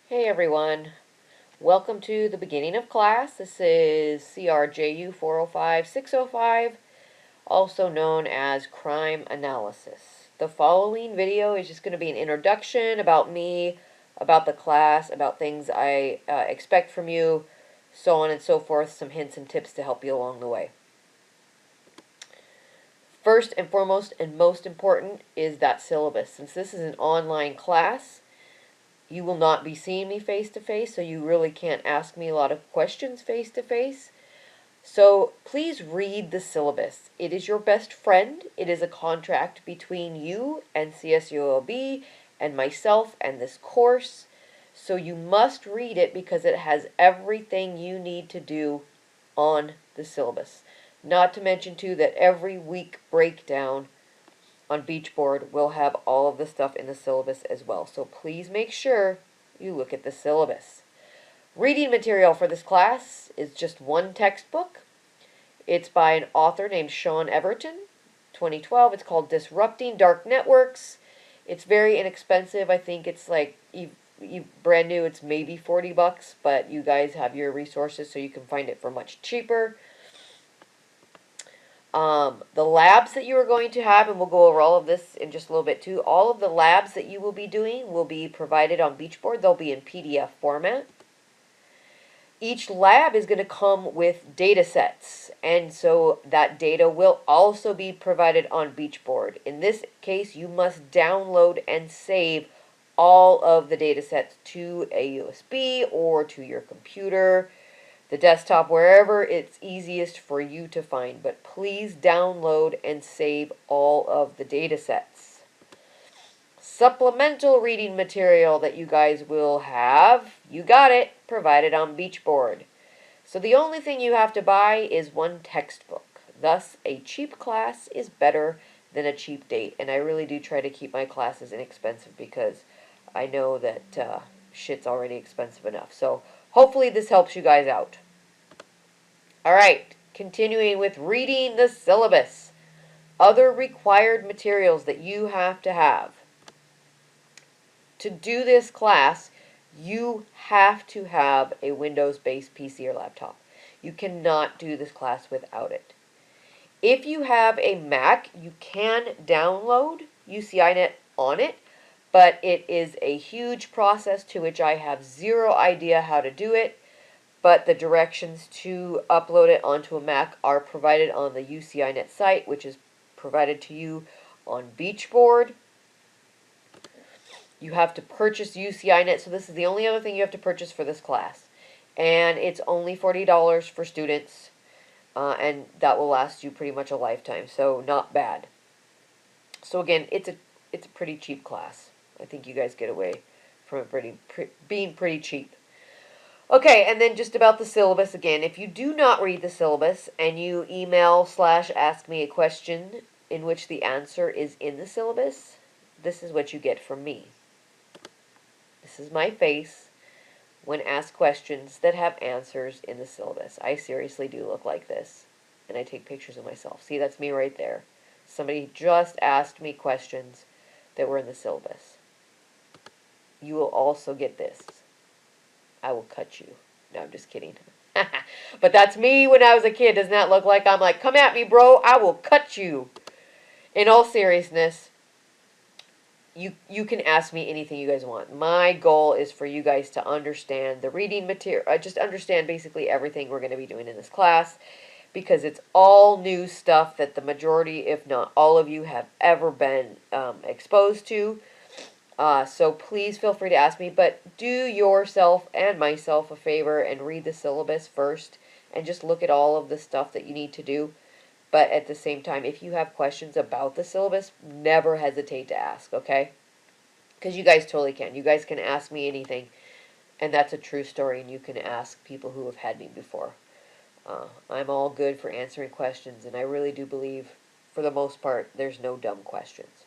Hey everyone, welcome to the beginning of class. This is CRJU 405-605, also known as crime analysis. The following video is just going to be an introduction about me, about the class, about things I expect from you, so on and so forth, some hints and tips to help you along the way. First and foremost and most important is that syllabus. Since this is an online class, you will not be seeing me face to face, so you really can't ask me a lot of questions face to face. So please read the syllabus. It is your best friend. It is a contract between you and CSULB and myself and this course. So you must read it because it has everything you need to do on the syllabus. Not to mention, too, that every week breakdown on Beachboard will have all of the stuff in the syllabus as well. So please make sure you look at the syllabus. Reading material for this class is just one textbook. It's by an author named Sean Everton, 2012. It's called Disrupting Dark Networks. It's very inexpensive. I think it's like brand new. It's maybe $40, but you guys have your resources so you can find it for much cheaper. The labs that you are going to have, and we'll go over all of this in just a little bit too, all of the labs that you will be doing will be provided on Beachboard. They'll be in PDF format. Each lab is going to come with data sets, and so that data will also be provided on Beachboard. In this case, you must download and save all of the data sets to a USB or to your computer, the desktop, wherever it's easiest for you to find. But please download and save all of the data sets. Supplemental reading material that you guys will have, you got it, provided on Beachboard. So the only thing you have to buy is one textbook. Thus, a cheap class is better than a cheap date. And I really do try to keep my classes inexpensive because I know that shit's already expensive enough. So hopefully this helps you guys out. Alright, continuing with reading the syllabus. Other required materials that you have to have. To do this class, you have to have a Windows-based PC or laptop. You cannot do this class without it. If you have a Mac, you can download UCINet on it, but it is a huge process to which I have zero idea how to do it. But the directions to upload it onto a Mac are provided on the UCINet site, which is provided to you on Beachboard. You have to purchase UCINet, so this is the only other thing you have to purchase for this class. And it's only $40 for students, and that will last you pretty much a lifetime, so not bad. So again, it's a pretty cheap class. I think you guys get away from it being pretty cheap. Okay, and then just about the syllabus again. If you do not read the syllabus and you email/ask me a question in which the answer is in the syllabus, this is what you get from me. This is my face when asked questions that have answers in the syllabus. I seriously do look like this, and I take pictures of myself. See, that's me right there. Somebody just asked me questions that were in the syllabus. You will also get this. I will cut you. No, I'm just kidding. But that's me when I was a kid. Doesn't that look like I'm like, come at me, bro. I will cut you. In all seriousness, you can ask me anything you guys want. My goal is for you guys to understand the reading material. Just understand basically everything we're going to be doing in this class, because it's all new stuff that the majority, if not all of you, have ever been exposed to. So please feel free to ask me, but do yourself and myself a favor and read the syllabus first and just look at all of the stuff that you need to do. But at the same time, if you have questions about the syllabus, never hesitate to ask, okay? Because you guys totally can. You guys can ask me anything, and that's a true story, and you can ask people who have had me before. I'm all good for answering questions, and I really do believe, for the most part, there's no dumb questions.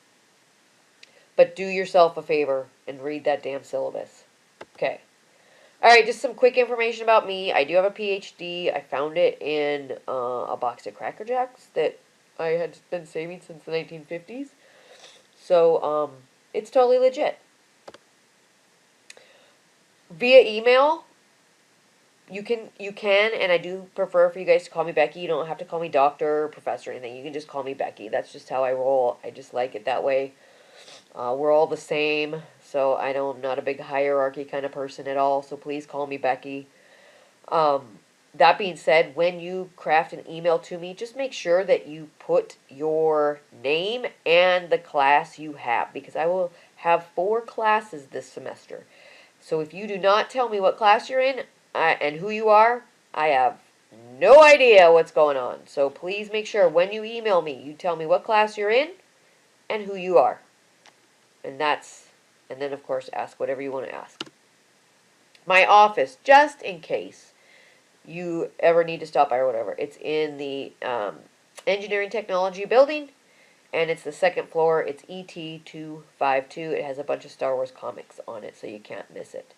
But do yourself a favor and read that damn syllabus. Okay. Alright, just some quick information about me. I do have a PhD. I found it in a box of Cracker Jacks that I had been saving since the 1950s. So, it's totally legit. via email, you can, and I do prefer for you guys to call me Becky. You don't have to call me doctor or professor or anything. You can just call me Becky. That's just how I roll. I just like it that way. We're all the same, so I'm not a big hierarchy kind of person at all, so please call me Becky. That being said, when you craft an email to me, just make sure that you put your name and the class you have, because I will have 4 classes this semester. So if you do not tell me what class you're in and who you are, I have no idea what's going on. So please make sure when you email me, you tell me what class you're in and who you are. And then of course ask whatever you want to ask. My office, just in case you ever need to stop by or whatever, it's in the engineering technology building, and it's the 2nd floor. It's ET252. It has a bunch of Star Wars comics on it, so you can't miss it.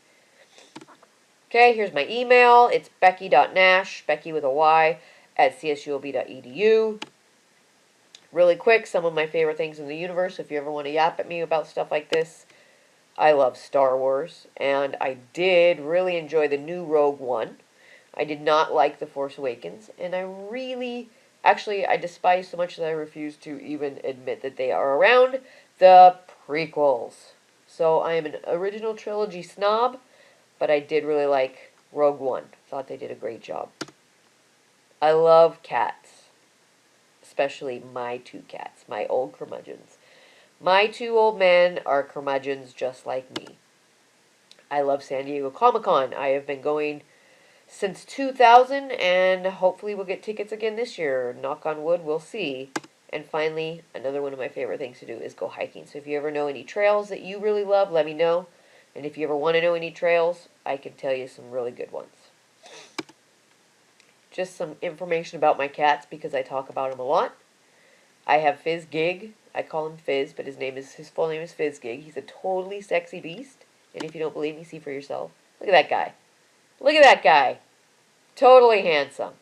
Okay, here's my email. It's becky.nash, Becky with a Y, at csulb.edu. Really quick, some of my favorite things in the universe, if you ever want to yap at me about stuff like this. I love Star Wars, and I did really enjoy the new Rogue One. I did not like The Force Awakens, and I despise so much that I refuse to even admit that they are around, the prequels. So I am an original trilogy snob, but I did really like Rogue One. Thought they did a great job. I love cats, especially my 2 cats, my old curmudgeons. My 2 old men are curmudgeons just like me. I love San Diego Comic-Con. I have been going since 2000, and hopefully we'll get tickets again this year. Knock on wood, we'll see. And finally, another one of my favorite things to do is go hiking. So if you ever know any trails that you really love, let me know. And if you ever want to know any trails, I can tell you some really good ones. Just some information about my cats, because I talk about them a lot. I have Fizz Gig. I call him Fizz, but his full name is Fizz Gig. He's a totally sexy beast. And if you don't believe me, see for yourself. Look at that guy. Look at that guy. Totally handsome.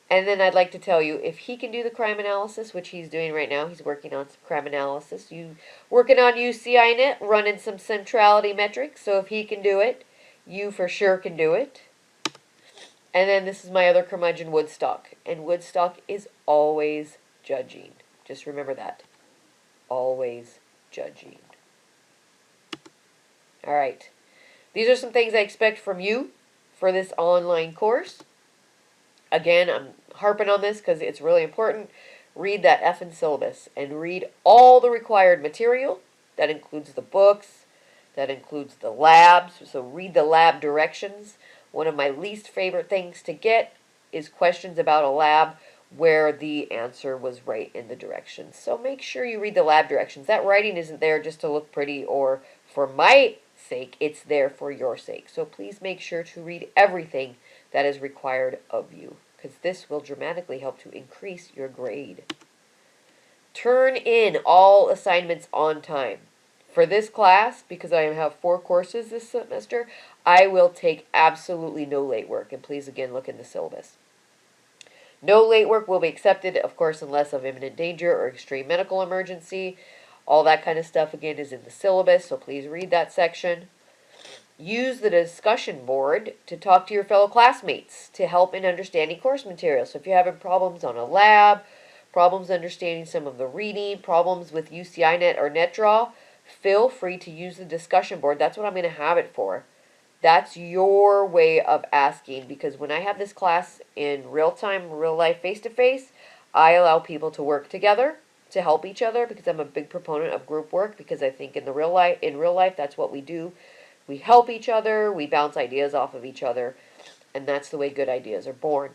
And then I'd like to tell you, if he can do the crime analysis, which he's doing right now, he's working on some crime analysis. Working on UCINet, running some centrality metrics. So if he can do it, you for sure can do it. And then this is my other curmudgeon, Woodstock. And Woodstock is always judging. Just remember that. Always judging. All right. These are some things I expect from you for this online course. Again, I'm harping on this because it's really important. Read that effing syllabus and read all the required material. That includes the books. That includes the labs. So read the lab directions. One of my least favorite things to get is questions about a lab where the answer was right in the directions. So make sure you read the lab directions. That writing isn't there just to look pretty or for my sake. It's there for your sake. So please make sure to read everything that is required of you, because this will dramatically help to increase your grade. Turn in all assignments on time. For this class, because I have 4 courses this semester, I will take absolutely no late work. And please, again, look in the syllabus. No late work will be accepted, of course, unless of imminent danger or extreme medical emergency. All that kind of stuff, again, is in the syllabus, so please read that section. Use the discussion board to talk to your fellow classmates to help in understanding course material. So if you're having problems on a lab, problems understanding some of the reading, problems with UCINet or NetDraw, feel free to use the discussion board. That's what I'm going to have it for. That's your way of asking, because when I have this class in real time, real life, face-to-face, I allow people to work together to help each other, because I'm a big proponent of group work, because I think in real life that's what we do. We help each other, we bounce ideas off of each other, and that's the way good ideas are born.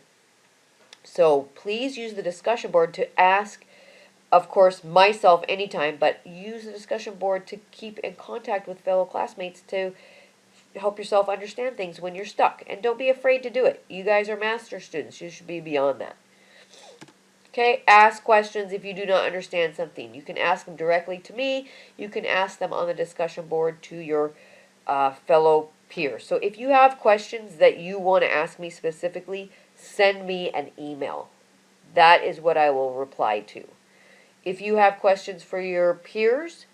So please use the discussion board to ask, of course, myself anytime, but use the discussion board to keep in contact with fellow classmates to help yourself understand things when you're stuck. And don't be afraid to do it. You guys are master students. You should be beyond that. Okay, ask questions if you do not understand something. You can ask them directly to me. You can ask them on the discussion board to your fellow peers. So if you have questions that you want to ask me specifically, send me an email. That is what I will reply to. If you have questions for your peers,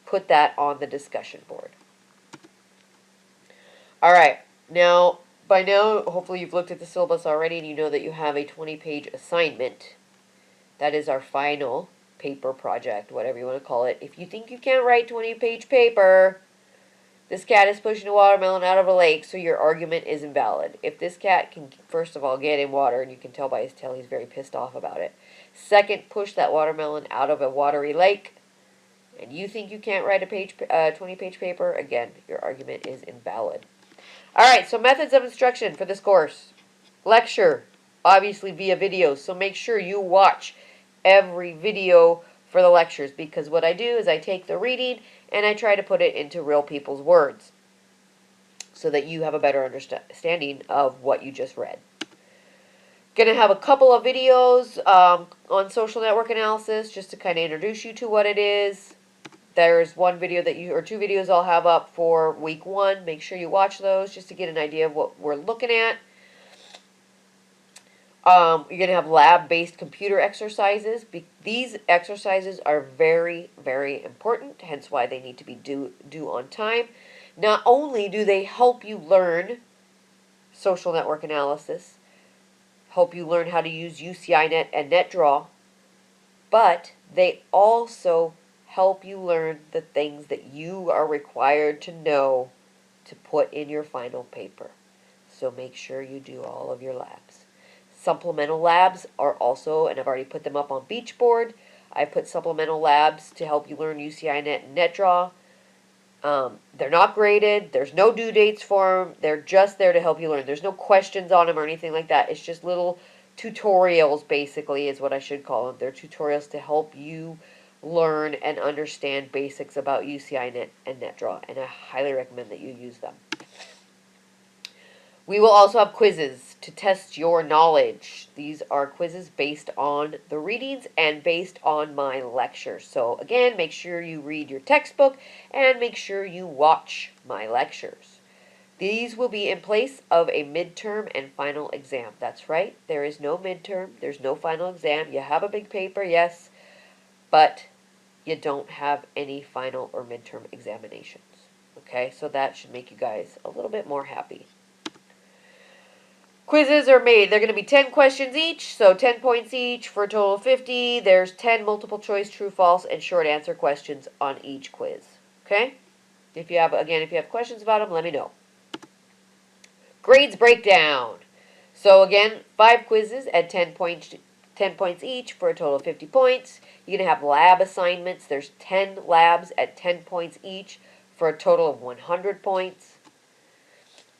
put that on the discussion board. All right. Now, by now, hopefully you've looked at the syllabus already and you know that you have a 20-page assignment. That is our final paper project, whatever you want to call it. If you think you can't write 20-page paper, this cat is pushing a watermelon out of a lake, so your argument is invalid. If this cat can, first of all, get in water, and you can tell by his tail he's very pissed off about it. Second, push that watermelon out of a watery lake, and you think you can't write a 20-page paper, again, your argument is invalid. All right, so methods of instruction for this course. Lecture, obviously via videos, so make sure you watch every video for the lectures, because what I do is I take the reading and I try to put it into real people's words so that you have a better understanding of what you just read. Going to have a couple of videos on social network analysis just to kind of introduce you to what it is. There's one video that or two videos I'll have up for week 1. Make sure you watch those just to get an idea of what we're looking at. You're going to have lab-based computer exercises. These exercises are very, very important, hence why they need to be due on time. Not only do they help you learn social network analysis, help you learn how to use UCINet and NetDraw, but they also help you learn the things that you are required to know to put in your final paper. So make sure you do all of your labs. Supplemental labs are also, and I've already put them up on Beachboard. I've put supplemental labs to help you learn UCINet and NetDraw. They're not graded. There's no due dates for them. They're just there to help you learn. There's no questions on them or anything like that. It's just little tutorials, basically, is what I should call them. They're tutorials to help you learn and understand basics about UCINet and NetDraw, and I highly recommend that you use them. We will also have quizzes to test your knowledge. These are quizzes based on the readings and based on my lectures. So again, make sure you read your textbook and make sure you watch my lectures. These will be in place of a midterm and final exam. That's right, there is no midterm, there's no final exam. You have a big paper, yes, but you don't have any final or midterm examinations. Okay, so that should make you guys a little bit more happy. Quizzes are made. They're going to be 10 questions each, so 10 points each for a total of 50. There's 10 multiple choice, true, false, and short answer questions on each quiz. Okay? If you have questions about them, let me know. Grades breakdown. So again, 5 quizzes at 10 points each for a total of 50 points. You're going to have lab assignments. There's 10 labs at 10 points each for a total of 100 points.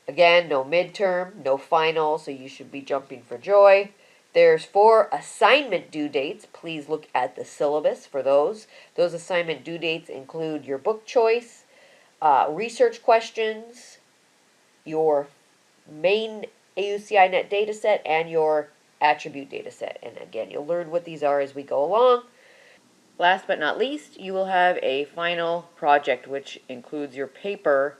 Again, no midterm, no final, so you should be jumping for joy. There's 4 assignment due dates. Please look at the syllabus for those. Those assignment due dates include your book choice, research questions, your main UCINet dataset, and your attribute dataset. And again, you'll learn what these are as we go along. Last but not least, you will have a final project, which includes your paper,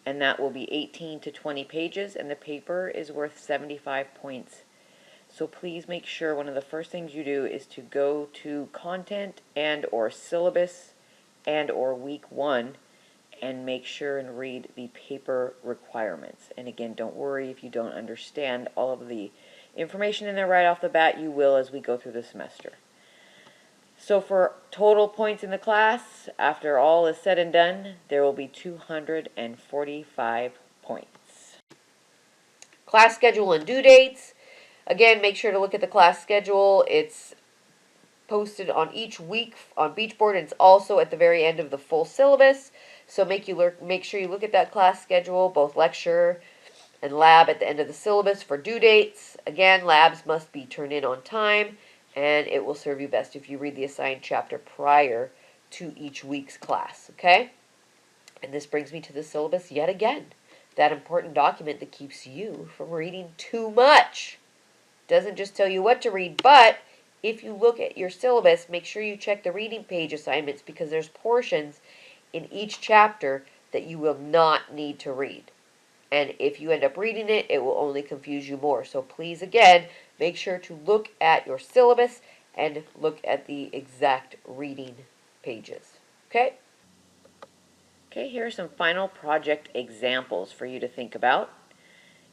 and that will be 18 to 20 pages, and the paper is worth 75 points. So please make sure one of the first things you do is to go to content and or syllabus and or week 1 and make sure and read the paper requirements. And again, don't worry if you don't understand all of the information in there right off the bat. You will as we go through the semester. So for total points in the class, after all is said and done, there will be 245 points. Class schedule and due dates. Again, make sure to look at the class schedule. It's posted on each week on Beachboard, and it's also at the very end of the full syllabus. So make sure you look at that class schedule, both lecture and lab at the end of the syllabus for due dates. Again, labs must be turned in on time, and it will serve you best if you read the assigned chapter prior to each week's class, okay? And this brings me to the syllabus yet again, that important document that keeps you from reading too much. Doesn't just tell you what to read, but if you look at your syllabus, make sure you check the reading page assignments, because there's portions in each chapter that you will not need to read. And if you end up reading it, it will only confuse you more. So please, again, make sure to look at your syllabus and look at the exact reading pages. Okay? Okay, here are some final project examples for you to think about.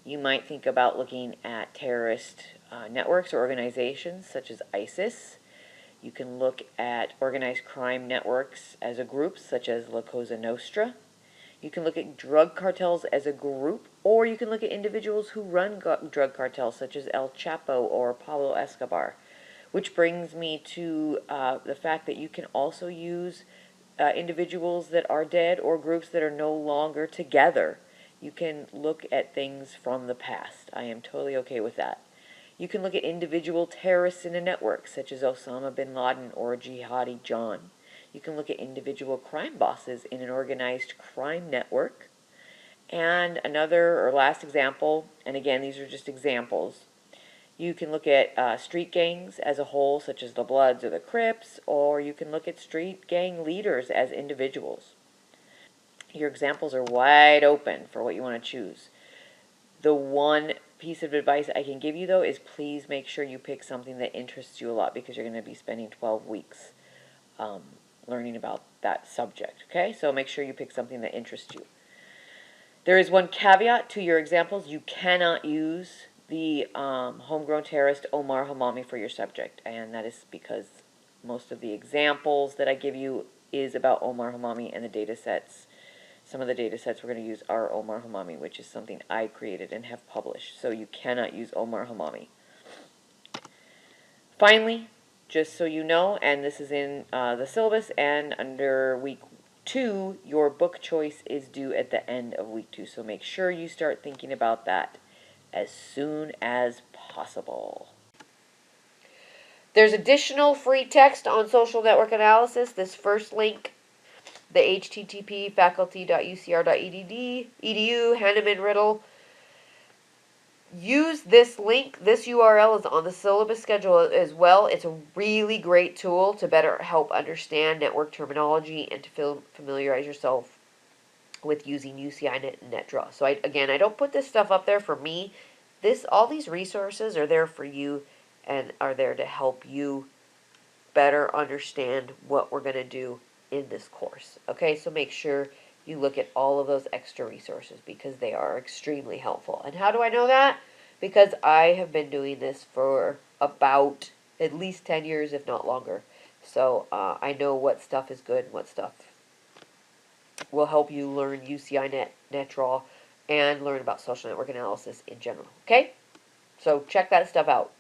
You might think about looking at terrorist networks or organizations such as ISIS. You can look at organized crime networks as a group such as La Cosa Nostra. You can look at drug cartels as a group, or you can look at individuals who run drug cartels such as El Chapo or Pablo Escobar. Which brings me to the fact that you can also use individuals that are dead or groups that are no longer together. You can look at things from the past. I am totally okay with that. You can look at individual terrorists in a network, such as Osama bin Laden or Jihadi John. You can look at individual crime bosses in an organized crime network. And another or last example, and again, these are just examples, you can look at street gangs as a whole, such as the Bloods or the Crips, or you can look at street gang leaders as individuals. Your examples are wide open for what you want to choose. The one piece of advice I can give you, though, is please make sure you pick something that interests you a lot, because you're going to be spending 12 weeks learning about that subject, okay? So make sure you pick something that interests you. There is one caveat to your examples. You cannot use the homegrown terrorist Omar Hamami for your subject, and that is because most of the examples that I give you is about Omar Hamami, and the data sets, some of the data sets we're going to use are Omar Hamami, which is something I created and have published, so you cannot use Omar Hamami. Finally, just so you know, and this is in the syllabus and under week 2, your book choice is due at the end of week 2, so make sure you start thinking about that as soon as possible. There's additional free text on social network analysis. This first link, the http faculty.ucr.edu, Hanneman Riddle. Use this link. This URL is on the syllabus schedule as well. It's a really great tool to better help understand network terminology and to familiarize yourself with using UCINet and NetDraw. So I don't put this stuff up there for me. All these resources are there for you and are there to help you better understand what we're going to do in this course. Okay, so make sure you look at all of those extra resources because they are extremely helpful. And how do I know that? Because I have been doing this for about at least 10 years, if not longer. So I know what stuff is good and what stuff will help you learn UCINet, NetDraw, and learn about social network analysis in general. Okay? So check that stuff out.